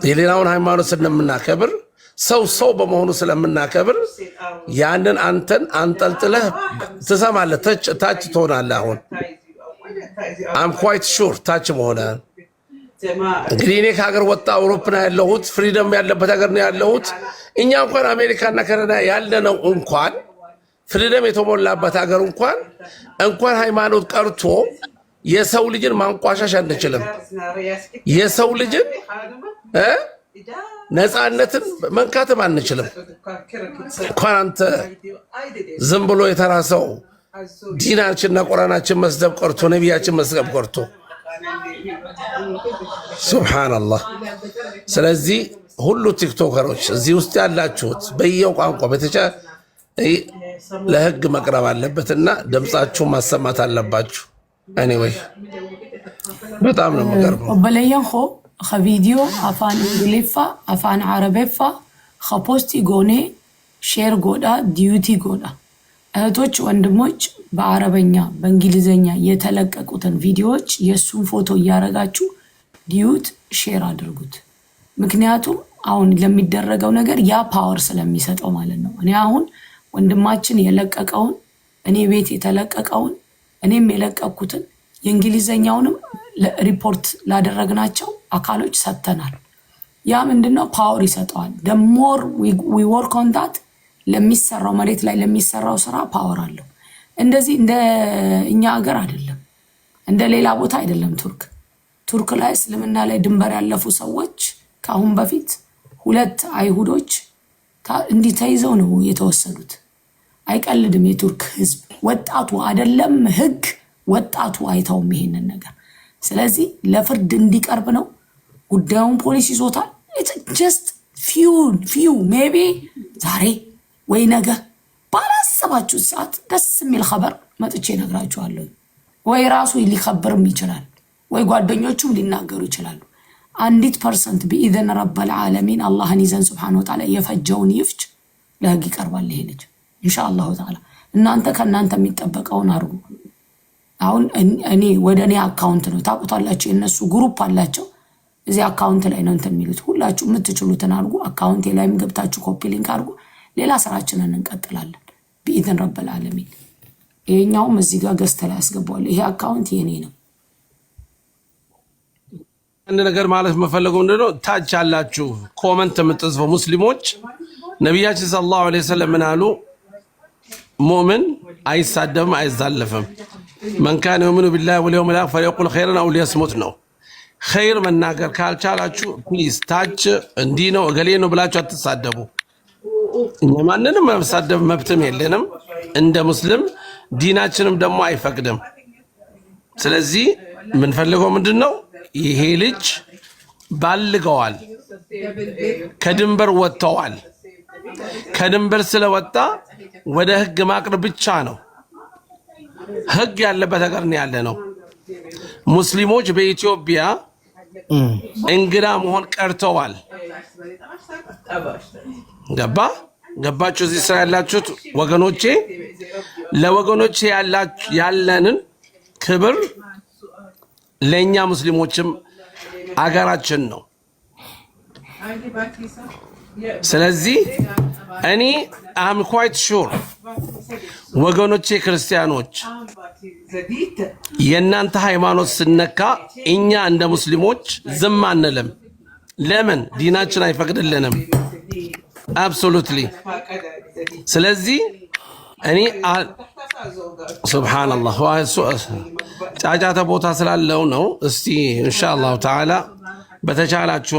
የሌላውን ሃይማኖት ስለምናከብር ሰው በመሆኑ ስለምናከብር ያንን አንተን አንጠልጥለህ ትሰማለህ፣ ታች ትሆናለህ። አሁን አም ኳይት ሹር ታች መሆንህ እንግዲህ እኔ ከሀገር ወጣ አውሮፓ ነው ያለሁት፣ ፍሪደም ያለበት ሀገር ነው ያለሁት። እኛ እንኳን አሜሪካና ካናዳ ያለነው እንኳን ፍሪደም የተሞላበት ሀገር እንኳን ሃይማኖት ቀርቶ የሰው ልጅን ማንቋሻሽ አንችልም። የሰው ልጅን ነፃነትን መንካትም አንችልም። እንኳን አንተ ዝም ብሎ የተራሰው ዲናችንና ቁርአናችን መስደብ ቀርቶ ነቢያችን መስደብ ቀርቶ ሱብሃንአላህ። ስለዚህ ሁሉ ቲክቶከሮች እዚህ ውስጥ ያላችሁት በየቋንቋ በተቻለ ለህግ መቅረብ አለበትና ድምጻችሁን ማሰማት አለባችሁ። ኤኒዌይ በጣም ነው የምቀርበው በለየንኮ ከቪዲዮ አፋን እንግሊፋ አፋን አረቤፋ ከፖስቲ ጎኔ ሼር ጎዳ ዲዩቲ ጎዳ እህቶች ወንድሞች በአረበኛ በእንግሊዘኛ የተለቀቁትን ቪዲዮዎች የሱን ፎቶ እያረጋችሁ ዲዩት ሼር አድርጉት። ምክንያቱም አሁን ለሚደረገው ነገር ያ ፓወር ስለሚሰጠው ማለት ነው። እኔ አሁን ወንድማችን የለቀቀውን እኔ ቤት የተለቀቀውን እኔም የለቀኩትን የእንግሊዘኛውንም ሪፖርት ላደረግናቸው አካሎች ሰጥተናል። ያ ምንድነው ፓወር ይሰጠዋል። the more we work on that ለሚሰራው መሬት ላይ ለሚሰራው ስራ ፓወር አለው። እንደዚህ እንደ እኛ ሀገር አይደለም፣ እንደ ሌላ ቦታ አይደለም። ቱርክ ላይ እስልምና ላይ ድንበር ያለፉ ሰዎች ከአሁን በፊት 2 አይሁዶች እንዲህ ተይዘው ነው የተወሰዱት። አይቀልድም የቱርክ ህዝብ። ወጣቱ አይደለም ህግ ወጣቱ አይተውም ይሄንን ነገር። ስለዚህ ለፍርድ እንዲቀርብ ነው ጉዳዩን ፖሊስ ይዞታል። it's just few maybe ዛሬ ወይ ነገ ባላሰባችሁ ሰዓት ደስ የሚል خبر መጥቼ ነግራችኋለሁ። ወይ ራሱ ሊከብርም ይችላል፣ ወይ ጓደኞቹም ሊናገሩ ይችላሉ። 1% بإذن رب العالمين አላህን ይዘን Subhanahu Wa Ta'ala የፈጀውን ይፍች ለህግ ይቀርባል ይሄ ልጅ ኢንሻአላህ ተዓላ። እናንተ ከናንተ የሚጠበቀውን አርጉ። አሁን እኔ ወደኔ አካውንት ነው ታቁታላችሁ፣ የነሱ ግሩፕ አላቸው እዚህ አካውንት ላይ ነው እንትን የሚሉት። ሁላችሁ የምትችሉትን አርጉ። አካውንቴ ላይም ገብታችሁ ኮፒ ሊንክ አርጉ። ሌላ ስራችንን እንቀጥላለን بإذن رب العالمين። ይሄኛውም እዚህ ጋር ገዝተ ላይ አስገባዋለሁ። ይሄ አካውንት የኔ ነው። አንድ ነገር ማለት መፈለገው እንደው ታች ያላችሁ ኮሜንት የምትጽፉ ሙስሊሞች ነብያችን ሰለላሁ ዐለይሂ ወሰለም ምን አሉ? ሙእሚን አይሳደብም አይዛለፍም። من كان يؤمن بالله واليوم الآخر فليقل خيرا أو ليصمت ነው። ኸይር መናገር ካልቻላችሁ ፕሊዝ ታች እንዲህ ነው እገሌ ነው ብላችሁ አትሳደቡ። እኛ ማንንም መሳደብ መብትም የለንም እንደ ሙስሊም፣ ዲናችንም ደግሞ አይፈቅድም። ስለዚህ ምን ፈልገው ምንድነው ይሄ ልጅ ባልገዋል፣ ከድንበር ወጥተዋል። ከድንበር ስለወጣ ወደ ህግ ማቅረብ ብቻ ነው። ህግ ያለበት ሀገር ነው ያለ ነው። ሙስሊሞች በኢትዮጵያ እንግዳ መሆን ቀርተዋል። ገባችሁ? እዚህ ስራ ያላችሁት ወገኖቼ፣ ለወገኖቼ ያለንን ክብር ለኛ ሙስሊሞችም አገራችን ነው። ስለዚህ እኔ አም ኳይት ሹር ወገኖቼ ክርስቲያኖች የእናንተ ሃይማኖት ስነካ እኛ እንደ ሙስሊሞች ዝም አንልም። ለምን? ዲናችን አይፈቅድልንም። አብሶሉትሊ። ስለዚህ እኔ ሱብሃንአላህ ጫጫታ ቦታ ስላለው ነው። እስቲ ኢንሻአላህ ተዓላ በተቻላችሁ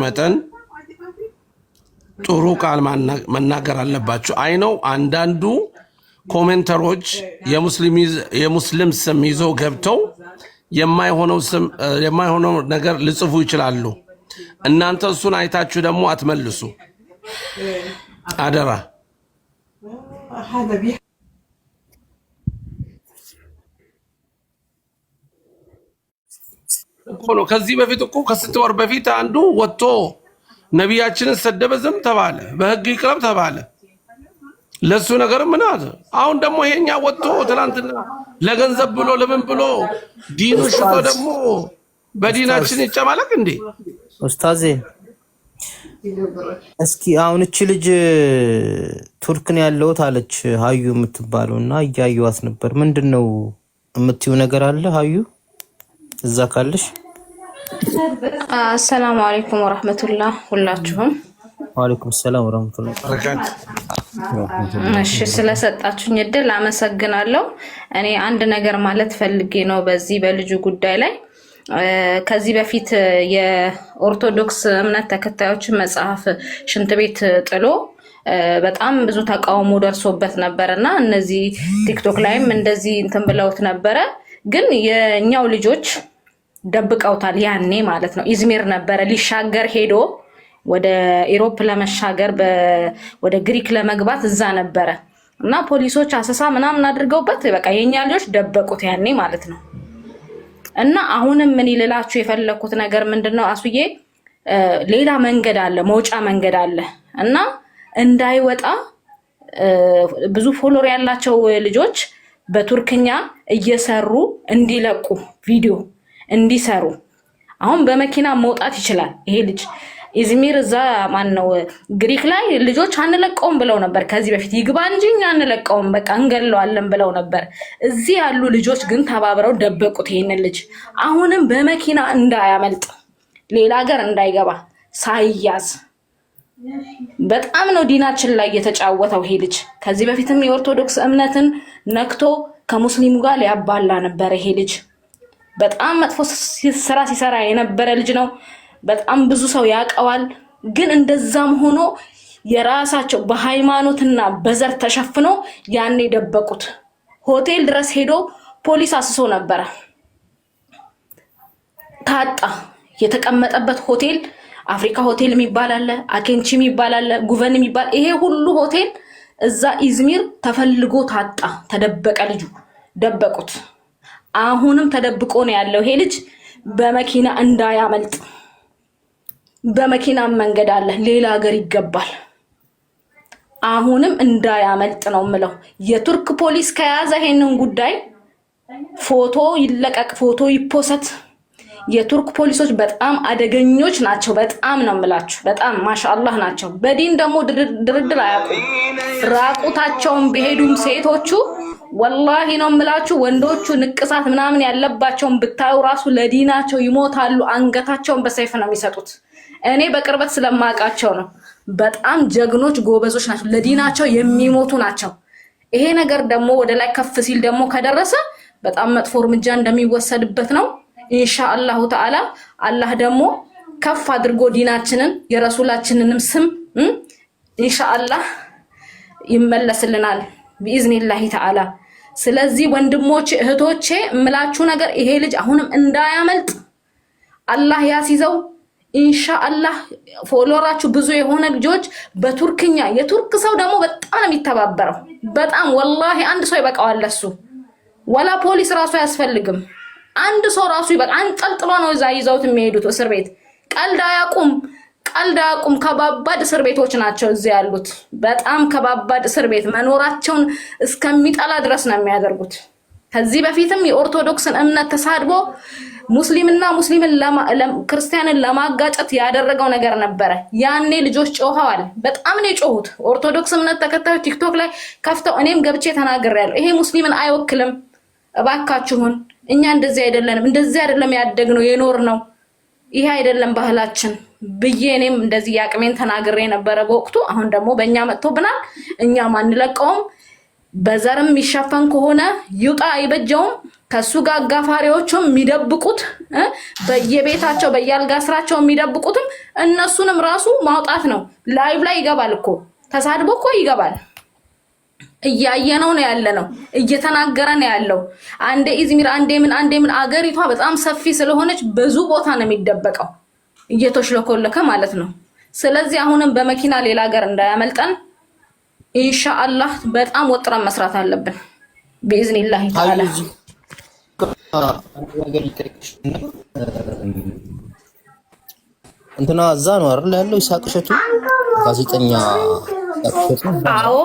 መጠን ጥሩ ቃል መናገር አለባችሁ። አይ ነው አንዳንዱ ኮሜንተሮች የሙስሊም ስም ይዘው ገብተው የማይሆነው ነገር ልጽፉ ይችላሉ። እናንተ እሱን አይታችሁ ደግሞ አትመልሱ አደራ። ከዚህ በፊት እኮ ከስንት ወር በፊት አንዱ ወጥቶ ነቢያችንን ሰደበ፣ ዝም ተባለ፣ በህግ ይቅረብ ተባለ። ለሱ ነገር ምን አለ? አሁን ደግሞ ይሄኛ ወጥቶ ትናንትና ለገንዘብ ብሎ ለምን ብሎ ዲኑ ሽቶ ደግሞ በዲናችን ይጨማለቅ እንዴ? ኡስታዜ እስኪ አሁን እቺ ልጅ ቱርክ ነው ያለሁት አለች ሀዩ የምትባለውና እያየዋት ነበር። ምንድነው የምትዩ ነገር አለ ሀዩ እዛ ካለሽ? አሰላሙ አለይኩም ወራህመቱላህ ሁላችሁም። ወአለይኩም ሰላም ወራህመቱላህ። እሺ ስለሰጣችሁኝ እድል አመሰግናለሁ። እኔ አንድ ነገር ማለት ፈልጌ ነው በዚህ በልጁ ጉዳይ ላይ። ከዚህ በፊት የኦርቶዶክስ እምነት ተከታዮችን መጽሐፍ ሽንት ቤት ጥሎ በጣም ብዙ ተቃውሞ ደርሶበት ነበርና እነዚህ ቲክቶክ ላይም እንደዚህ እንትን ብለውት ነበረ። ግን የኛው ልጆች ደብቀውታል ያኔ ማለት ነው። ኢዝሚር ነበረ ሊሻገር ሄዶ ወደ ኢሮፕ ለመሻገር ወደ ግሪክ ለመግባት እዛ ነበረ እና ፖሊሶች አሰሳ ምናምን አድርገውበት በቃ የኛ ልጆች ደበቁት ያኔ ማለት ነው። እና አሁንም ምን ይልላችሁ የፈለኩት ነገር ምንድነው አሱዬ ሌላ መንገድ አለ፣ መውጫ መንገድ አለ እና እንዳይወጣ ብዙ ፎሎወር ያላቸው ልጆች በቱርክኛ እየሰሩ እንዲለቁ ቪዲዮ እንዲሰሩ። አሁን በመኪና መውጣት ይችላል ይሄ ልጅ ኢዝሚር እዛ ማን ነው ግሪክ ላይ ልጆች አንለቀውም ብለው ነበር ከዚህ በፊት ይግባ እንጂ አንለቀውም በቃ እንገለዋለን ብለው ነበር። እዚህ ያሉ ልጆች ግን ተባብረው ደበቁት ይሄንን ልጅ። አሁንም በመኪና እንዳያመልጥ ሌላ ሀገር እንዳይገባ ሳይያዝ በጣም ነው ዲናችን ላይ የተጫወተው ይሄ ልጅ። ከዚህ በፊትም የኦርቶዶክስ እምነትን ነክቶ ከሙስሊሙ ጋር ሊያባላ ነበር ይሄ ልጅ። በጣም መጥፎ ስራ ሲሰራ የነበረ ልጅ ነው። በጣም ብዙ ሰው ያቀዋል። ግን እንደዛም ሆኖ የራሳቸው በሃይማኖትና በዘር ተሸፍኖ ያኔ ደበቁት። ሆቴል ድረስ ሄዶ ፖሊስ አስሶ ነበረ። ታጣ። የተቀመጠበት ሆቴል አፍሪካ ሆቴል የሚባል አለ፣ አኬንቺ የሚባል አለ፣ ጉቨን የሚባል ይሄ ሁሉ ሆቴል እዛ ኢዝሚር ተፈልጎ ታጣ። ተደበቀ ልጁ፣ ደበቁት። አሁንም ተደብቆ ነው ያለው ይሄ ልጅ። በመኪና እንዳያመልጥ በመኪና መንገድ አለ፣ ሌላ ሀገር ይገባል። አሁንም እንዳያመልጥ ነው ምለው። የቱርክ ፖሊስ ከያዘ ይሄንን ጉዳይ ፎቶ ይለቀቅ፣ ፎቶ ይፖሰት። የቱርክ ፖሊሶች በጣም አደገኞች ናቸው። በጣም ነው ምላችሁ፣ በጣም ማሻአላህ ናቸው። በዲን ደግሞ ድርድር አያውቁም። ራቁታቸውን ቢሄዱም ሴቶቹ ወላሂ ነው ምላችሁ፣ ወንዶቹ ንቅሳት ምናምን ያለባቸውን ብታዩ ራሱ ለዲናቸው ይሞታሉ። አንገታቸውን በሰይፍ ነው የሚሰጡት። እኔ በቅርበት ስለማውቃቸው ነው። በጣም ጀግኖች ጎበዞች ናቸው። ለዲናቸው የሚሞቱ ናቸው። ይሄ ነገር ደግሞ ወደ ላይ ከፍ ሲል ደግሞ ከደረሰ በጣም መጥፎ እርምጃ እንደሚወሰድበት ነው። ኢንሻአላሁ ተዓላ አላህ ደግሞ ከፍ አድርጎ ዲናችንን የረሱላችንንም ስም ኢንሻአላህ ይመለስልናል ቢኢዝኒላሂ ተዓላ። ስለዚህ ወንድሞቼ እህቶቼ እምላችሁ ነገር ይሄ ልጅ አሁንም እንዳያመልጥ አላህ ያሲዘው ኢንሻአላህ። ፎሎወራችሁ ብዙ የሆነ ልጆች በቱርክኛ የቱርክ ሰው ደግሞ በጣም የሚተባበረው በጣም ወላሂ አንድ ሰው ይበቃዋል ለሱ። ወላ ፖሊስ ራሱ አያስፈልግም። አንድ ሰው ራሱ ይበቃ። አንጠልጥሎ ነው እዛ ይዘውት የሚሄዱት እስር ቤት። ቀልድ አያቁም። ከባባድ እስር ቤቶች ናቸው እዚህ ያሉት። በጣም ከባባድ እስር ቤት መኖራቸውን እስከሚጠላ ድረስ ነው የሚያደርጉት። ከዚህ በፊትም የኦርቶዶክስን እምነት ተሳድቦ ሙስሊምና ክርስቲያንን ለማጋጨት ያደረገው ነገር ነበረ። ያኔ ልጆች ጮኸዋል። በጣም ነው የጮሁት። ኦርቶዶክስ እምነት ተከታዮች ቲክቶክ ላይ ከፍተው እኔም ገብቼ ተናግሬያለሁ። ይሄ ሙስሊምን አይወክልም፣ እባካችሁን እኛ እንደዚህ አይደለንም፣ እንደዚህ አይደለም ያደግነው የኖርነው፣ ይሄ አይደለም ባህላችን ብዬ እኔም እንደዚህ ያቅሜን ተናግሬ ነበረ በወቅቱ። አሁን ደግሞ በእኛ መጥቶብናል። እኛ ማንለቀውም። በዘርም የሚሸፈን ከሆነ ይውጣ፣ አይበጀውም። ከሱ ጋር አጋፋሪዎቹም የሚደብቁት በየቤታቸው በየአልጋ ስራቸው የሚደብቁትም እነሱንም ራሱ ማውጣት ነው። ላይቭ ላይ ይገባል እኮ ተሳድቦ እኮ ይገባል። እያየነው ነው ያለነው፣ እየተናገረ ነው ያለው። አንዴ ኢዝሚር አንዴ ምን አገሪቷ በጣም ሰፊ ስለሆነች ብዙ ቦታ ነው የሚደበቀው እየተሽለኮለከ ማለት ነው። ስለዚህ አሁንም በመኪና ሌላ ሀገር እንዳያመልጠን ኢንሻአላህ በጣም ወጥረን መስራት አለብን በኢዝኒላህ ተዓላ። እንትና እዛ ነው አይደል ያለው ይሳቅ እሸቱ ጋዜጠኛ እሸቱ? አዎ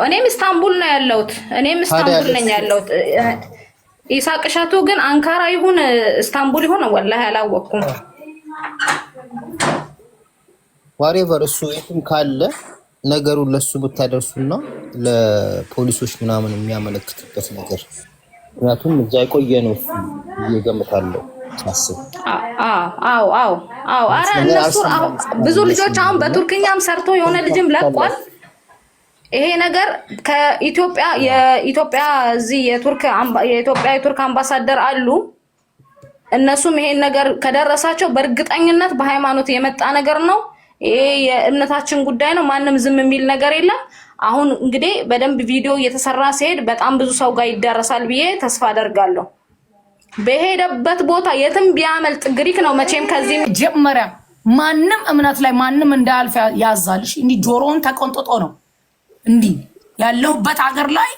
እኔም ኢስታንቡል ነው ያለሁት። እኔም ኢስታንቡል ነኝ ያለሁት። ኢሳቅ እሸቱ ግን አንካራ ይሁን ኢስታንቡል ይሁን ወላሂ አላወቅኩም። ዋሬቨር እሱ የትም ካለ ነገሩን ለሱ ብታደርሱና ለፖሊሶች ምናምን የሚያመለክትበት ነገር ምክንያቱም እዛ የቆየ ነው እየገምታለሁ ታስብ። አዎ አረ እነሱ ብዙ ልጆች አሁን በቱርክኛም ሰርቶ የሆነ ልጅም ለቋል። ይሄ ነገር የኢትዮጵያ እዚህ የቱርክ አምባሳደር አሉ። እነሱም ይሄን ነገር ከደረሳቸው በእርግጠኝነት በሃይማኖት የመጣ ነገር ነው። ይሄ የእምነታችን ጉዳይ ነው። ማንም ዝም የሚል ነገር የለም። አሁን እንግዲህ በደንብ ቪዲዮ እየተሰራ ሲሄድ በጣም ብዙ ሰው ጋር ይደረሳል ብዬ ተስፋ አደርጋለሁ። በሄደበት ቦታ የትም ቢያመልጥ ግሪክ ነው መቼም ከዚህ መጀመሪያ ማንም እምነት ላይ ማንም እንዳያልፍ ያዛልሽ። እንዲህ ጆሮውን ተቆንጥጦ ነው እንዲህ ያለውበት ሀገር ላይ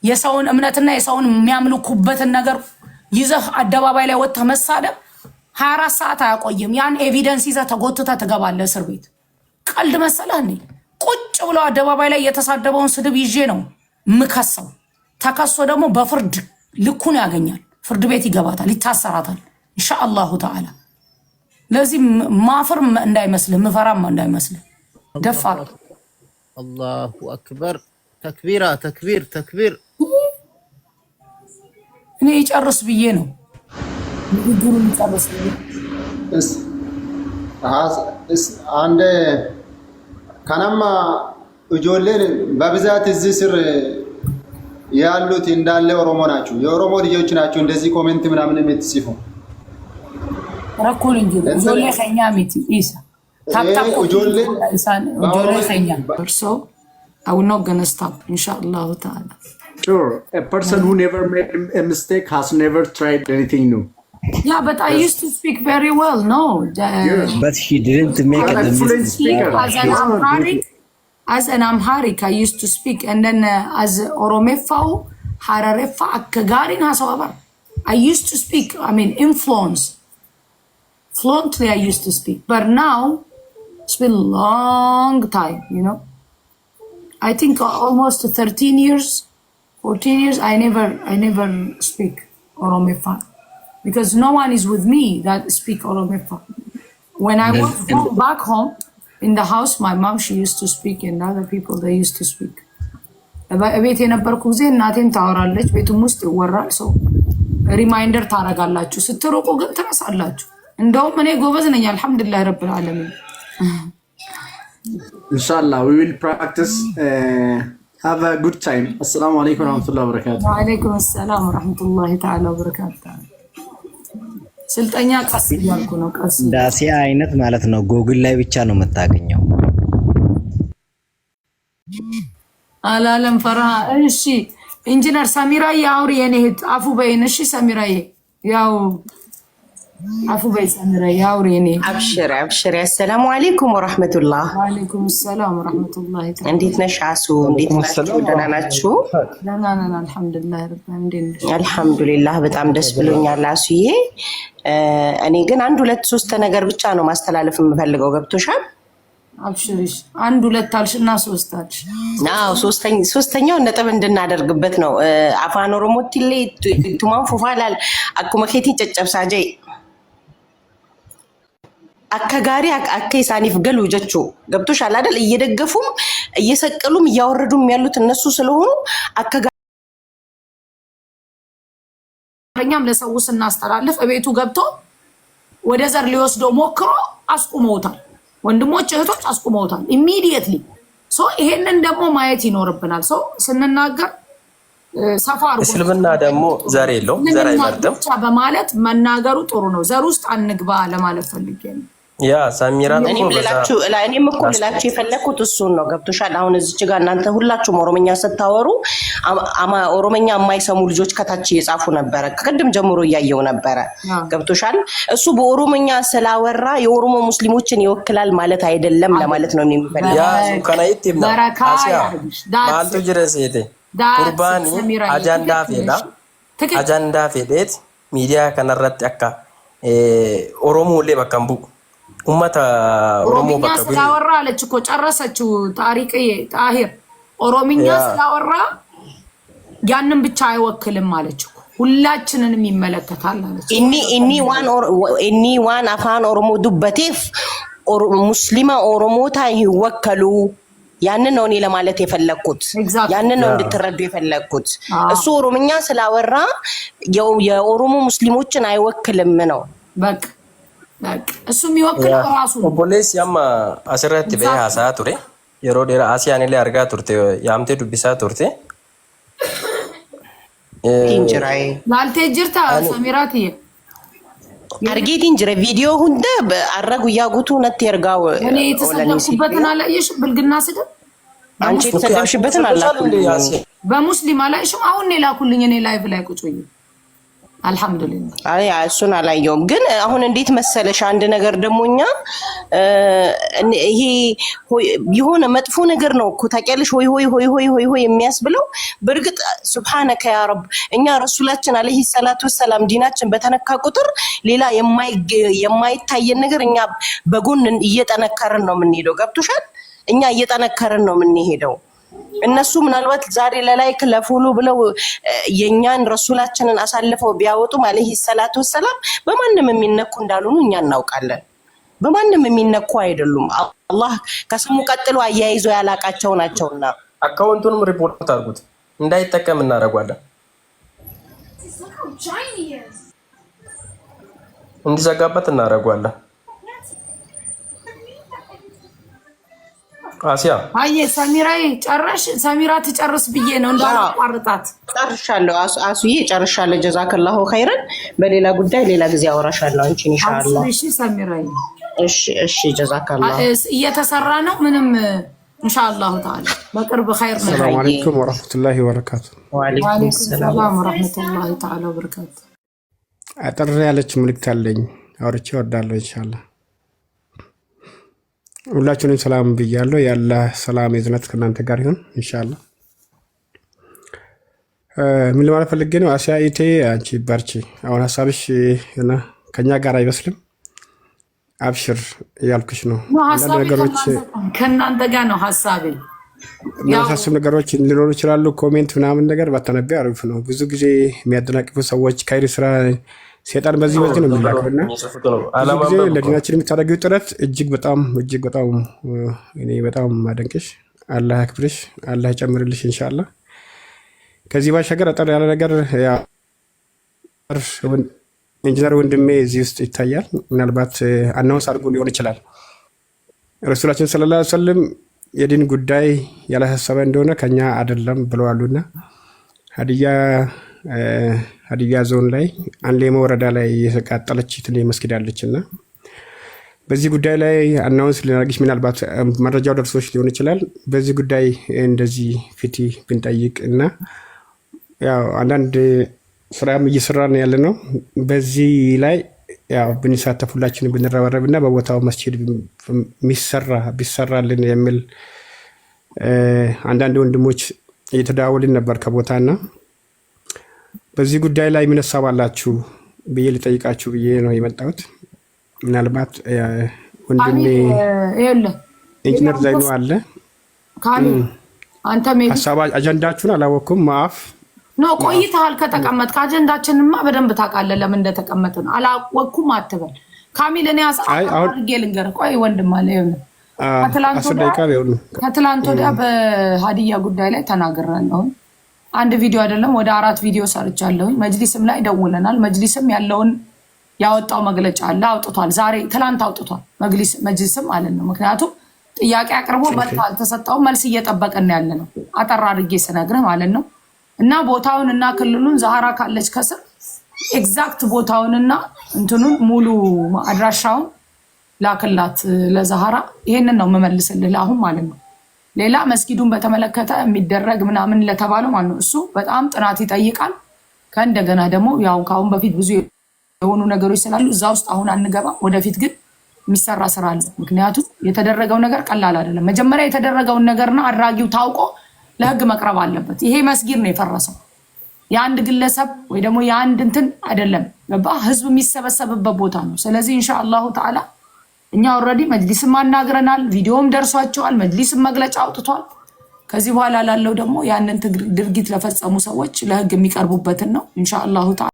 የሰውን እምነትና የሰውን የሚያምልኩበትን ነገር ይዘህ አደባባይ ላይ ወጥተህ መሳደብ 24 ሰዓት አያቆይም። ያን ኤቪደንስ ይዘህ ተጎትተህ ትገባለህ እስር ቤት። ቀልድ መሰለህ እንዴ? ቁጭ ብሎ አደባባይ ላይ የተሳደበውን ስድብ ይዤ ነው ምከሰው። ተከሶ ደግሞ በፍርድ ልኩን ያገኛል። ፍርድ ቤት ይገባታል፣ ይታሰራታል ኢንሻአላሁ ተዓላ። ለዚህ ማፍር እንዳይመስልህ፣ ምፈራም እንዳይመስልህ። ደፋር አላሁ አክበር ተክቢራ ተክቢር እኔ ይጨርስ ብዬ ነው ንግግሩን ይጨርስ ብዬ አንድ ከነማ እጆሌን በብዛት እዚህ ስር ያሉት እንዳለ ኦሮሞ ናቸው። የኦሮሞ ልጆች ናቸው። እንደዚህ ኮሜንት ምናምን የምትጽፉ ረኩል እንጂ ጆሌ ኸኛ ሚቲ ኢሳ So I will not gonna stop, inshallah ta'ala. Sure, a person who never made a mistake has never tried anything new. Yeah, but I used to speak very well. No, Yes. But he didn't make An it. excellent speaker. as an Amharic, I used to speak, and then as Oromefau, Hararefa, Akagarin Hasawabar. I used to speak. I mean, influence. Fluently, I used to speak, but now it's been a long time. You know, I think almost 13 years, 14 years. I never speak Oromefa because no one is with me that speak Oromefa. When I was back home in the house, my mom, she used to speak, and other people they used to speak. ቤት የነበርኩ ጊዜ እናቴም ታወራለች፣ ቤቱም ውስጥ ይወራል። ሰው ሪማይንደር ታረጋላችሁ፣ ስትሮቁ ግን ትረሳላችሁ። እንደውም እኔ ጎበዝ ነኝ አልহামዱሊላህ ረብል ዓለሚን። Inshallah, we will practice. Have a good time. Assalamu alaikum warahmatullahi wabarakatuh. Wa alaikum assalam warahmatullahi ta'ala wabarakatuh. ስልጠኛ ቀስ እያልኩ ነው። ቀስ ዳሴ አይነት ማለት ነው። ጎግል ላይ ብቻ ነው የምታገኘው። አላለም ፈራ። እሺ ኢንጂነር ሰሚራዬ አውሪ የኔ እህት አፉ በይን። እሺ ሰሚራዬ ያው አፉ በይ ሰሚራዬ አውሪ የኔ። አብሽሪ። አሰላሙ አለይኩም ወራህመቱላህ። ወአለይኩም ሰላም ወራህመቱላህ። እንዴት ነሽ አሱ? እንዴት ናችሁ? ደህና ናችሁ? ደህና ነን አልহামዱሊላህ ረብ ዓለሚን። አልহামዱሊላህ በጣም ደስ ብሎኛል አሱዬ። እኔ ግን አንድ ሁለት ሶስት ነገር ብቻ ነው ማስተላለፍ የምፈልገው። ገብቶሻል? አብሽሪሽ። አንድ ሁለት አልሽና ሶስት አልሽ። አዎ ሶስተኛው ነጥብ እንድናደርግበት ነው። አፋን ኦሮሞቲሌ ቱማን ፉፋላል አኩመኬቲ ጨጨብሳጄ አከጋሪ አከ ኢሳኒፍ ገሉ ጀቹ ገብቶሻል አይደል? እየደገፉም እየሰቀሉም እያወረዱም ያሉት እነሱ ስለሆኑ አከጋሪኛም ለሰው ስናስተላልፍ እቤቱ ገብቶ ወደ ዘር ሊወስደው ሞክሮ አስቁመውታል። ወንድሞች እህቶች አስቁመውታል ኢሚዲየትሊ። ሶ ይሄንን ደግሞ ማየት ይኖርብናል። ሶ ስንናገር ሰፋ አርጎ እስልምና ደግሞ ዘር የለውም፣ ዘር አይመርጥም በማለት መናገሩ ጥሩ ነው። ዘር ውስጥ አንግባ ለማለት ፈልጌ ነው። ያ ሳሚራ ነው እኔም እኮ ልላችሁ የፈለኩት እሱን ነው። ገብቶሻል? አሁን እዚች ጋር እናንተ ሁላችሁም ኦሮሞኛ ስታወሩ ኦሮሞኛ የማይሰሙ ልጆች ከታች እየጻፉ ነበረ። ከቅድም ጀምሮ እያየው ነበረ። ገብቶሻል? እሱ በኦሮሞኛ ስላወራ የኦሮሞ ሙስሊሞችን ይወክላል ማለት አይደለም ለማለት ነው የሚፈልገው። ያ ከናይት ይምና አሲያ ማልቱ ጅረሴቴ ቁርባኒ አጃንዳ ፌዴት ሚዲያ ከነረት አካ ኦሮሞ ለበከምቡ ኡመታ ኦሮሞ በከቡ ስላወራ አለች እኮ ጨረሰችው። ታሪቅዬ ጣሂር ኦሮምኛ ስላወራ ያንን ብቻ አይወክልም አለች እኮ። ሁላችንንም ይመለከታል አለች። ኢኒ ዋን አፋን ኦሮሞ ዱበቴፍ ሙስሊማ ኦሮሞታ ይወከሉ ያንን ነው እኔ ለማለት የፈለኩት። ያንን ነው እንድትረዱ የፈለኩት። እሱ ኦሮምኛ ስላወራ የኦሮሞ ሙስሊሞችን አይወክልም ነው። በቃ እሱ የሚወክለው ራሱ ነው። ፖሊስ ያማ አስራት በያሳ ቱሬ የሮዴራ አሲያን ላይ አርጋ ቱርቴ ያምቴ ዱቢሳ ቱርቴ ቲንጅራይ ላልቴ ጅርታ ሰሚራት አርጌቲን ጅረ ቪዲዮ ሁንደ አረጉ ያጉቱ ነት ይርጋው እኔ የተሰደብኩበትን አላየሽ? ብልግና ስድብ አንቺ የተሰደብሽበትን አላየሽ? በሙስሊም አላየሽም? አሁን ላኩልኝ እኔ ላይቭ ላይ ቁጭ ብዬ አልহামዱሊላህ። አይ እሱን አላየውም። ግን አሁን እንዴት መሰለሽ አንድ ነገር ደሞኛ ይሄ የሆነ መጥፎ ነገር ነው እኮ ታውቂያለሽ። ሆይ የሚያስብለው በርግጥ ሱብሃነከ ያ ረብ እኛ ረሱላችን አለይሂ ሰላቱ ወሰላም ዲናችን በተነካ ቁጥር ሌላ የማይታየን ነገር እኛ በጎን እየጠነከርን ነው የምንሄደው። ገብቶሻል? እኛ እየጠነከርን ነው የምንሄደው። እነሱ ምናልባት ዛሬ ለላይክ ለፎሎ ብለው የኛን ረሱላችንን አሳልፈው ቢያወጡ አለይሂ ሰላቱ ወሰላም በማንንም የሚነኩ እንዳልሆኑ እኛ እናውቃለን። በማንንም የሚነኩ አይደሉም። አላህ ከስሙ ቀጥሎ አያይዞ ያላቃቸው ናቸውና አካውንቱንም ሪፖርት አድርጉት እንዳይጠቀም እናደርጋለን። እንዲዘጋበት እናደርጋለን። አሲያ አይ ሰሚራዬ ጨረሽ? ሰሚራ ትጨርስ ብዬ ነው እንዳላቋርጣት። ጨርሻለሁ። አሱዬ ጨርሻለሁ። ጀዛከላሁ ኸይረን። በሌላ ጉዳይ ሌላ ጊዜ አወራሻለሁ አንቺን ኢንሻአላህ። እሺ ሰሚራዬ። እሺ ጀዛከላሁ። እየተሰራ ነው ምንም ኢንሻአላህ ተዓላ በቅርብ ኸይር ነው። ሰላም አለይኩም ወራህመቱላሂ ወበረካቱ። ወአለይኩም ሰላም ወራህመቱላሂ ተዓላ ወበረካቱ። አጥር ያለች መልእክት አለኝ አውርቼ ወዳለሁ ኢንሻአላህ። ሁላችሁንም ሰላም ብያለሁ። ያላህ ሰላም የዝነት ከናንተ ጋር ይሁን ኢንሻአላህ። ምን ለማለት ፈልጌ ነው አሲያይቴ አንቺ ባርቺ። አሁን ሐሳብሽ እና ከኛ ጋር አይመስልም። አብሽር ያልኩሽ ነው። አንዳንድ ነገሮች ከናንተ ጋር ነው ሐሳቤ። ያሳስብ ነገሮች ሊኖሩ ይችላሉ። ኮሜንት ምናምን ነገር ባተነበይ አሪፍ ነው። ብዙ ጊዜ የሚያደናቅፉ ሰዎች ካይሪ ስራ ሰይጣን በዚህ ነው የሚላከውና ብዙ ጊዜ ለዲናችን የምታደርጊው ጥረት እጅግ በጣም እኔ በጣም ማደንቅሽ። አላህ ያክብርሽ፣ አላህ ይጨምርልሽ ኢንሻአላህ። ከዚህ ባሻገር አጠር ያለ ነገር ኢንጂነር ወንድሜ እዚህ ውስጥ ይታያል። ምናልባት አናውንስ አድርጎ ሊሆን ይችላል። ረሱላችን ሰለላሁ ዐለይሂ ወሰለም የዲን ጉዳይ ያላሳሰበ እንደሆነ ከኛ አይደለም ብለዋሉና ሀዲያ ዞን ላይ አንሌሞ ወረዳ ላይ የተቃጠለች ትንሽ መስጊድ አለችና በዚህ ጉዳይ ላይ አናውንስ ልናደርግሽ ምናልባት መረጃው ደርሶሽ ሊሆን ይችላል። በዚህ ጉዳይ እንደዚህ ፊቲ ብንጠይቅ እና ያው አንዳንድ ስራም እየሰራን ያለ ነው። በዚህ ላይ ያው ብንሳተፉላችን ብንረባረብና በቦታው መስጊድ ቢሰራልን የሚል አንዳንድ ወንድሞች እየተደዋወልን ነበር ከቦታና በዚህ ጉዳይ ላይ ምን ሐሳብ አላችሁ ብዬ ልጠይቃችሁ ብዬ ነው የመጣሁት። ምናልባት ወንድሜ ኢንጂነር ዘይኑ አለ ካሚ አንተ ሐሳብ አጀንዳችሁን አላወኩም ማፍ ነው ቆይተሃል ከተቀመጥክ አጀንዳችንማ በደንብ ታውቃለህ ለምን እንደተቀመጥን አላወኩም አትበል ካሚል እኔ አድርጌ ልንገርህ ቆይ ወንድም አለ ከትላንት ወዲያ በሀዲያ ጉዳይ ላይ ተናግሬያለሁ። አንድ ቪዲዮ አይደለም ወደ 4 ቪዲዮ ሰርቻለሁ። መጅሊስም ላይ ደውለናል። መጅሊስም ያለውን ያወጣው መግለጫ አለ አውጥቷል። ዛሬ ትላንት አውጥቷል መጅሊስም ማለት ነው። ምክንያቱም ጥያቄ አቅርቦ መልስ አልተሰጠውም። መልስ እየጠበቀን ያለ ነው። አጠራ አድርጌ ስነግርህ ማለት ነው። እና ቦታውን እና ክልሉን ዛህራ ካለች ከስር ኤግዛክት ቦታውንና እንትኑን ሙሉ አድራሻውን ላክላት ለዛህራ። ይሄንን ነው መመልስልህ አሁን ማለት ነው። ሌላ መስጊዱን በተመለከተ የሚደረግ ምናምን ለተባለው ማለት ነው እሱ በጣም ጥናት ይጠይቃል። ከእንደገና ደግሞ ያው ካሁን በፊት ብዙ የሆኑ ነገሮች ስላሉ እዛ ውስጥ አሁን አንገባም። ወደፊት ግን የሚሰራ ስራ አለ። ምክንያቱም የተደረገው ነገር ቀላል አይደለም። መጀመሪያ የተደረገውን ነገርና አድራጊው ታውቆ ለህግ መቅረብ አለበት። ይሄ መስጊድ ነው የፈረሰው የአንድ ግለሰብ ወይ ደግሞ የአንድ እንትን አይደለም። ህዝብ የሚሰበሰብበት ቦታ ነው። ስለዚህ ኢንሻአላሁ ተዓላ እኛ ኦልሬዲ መጅሊስም አናግረናል። ቪዲዮም ደርሷቸዋል። መጅሊስም መግለጫ አውጥቷል። ከዚህ በኋላ ላለው ደግሞ ያንን ድርጊት ለፈጸሙ ሰዎች ለህግ የሚቀርቡበትን ነው ኢንሻአላሁ ተዓላ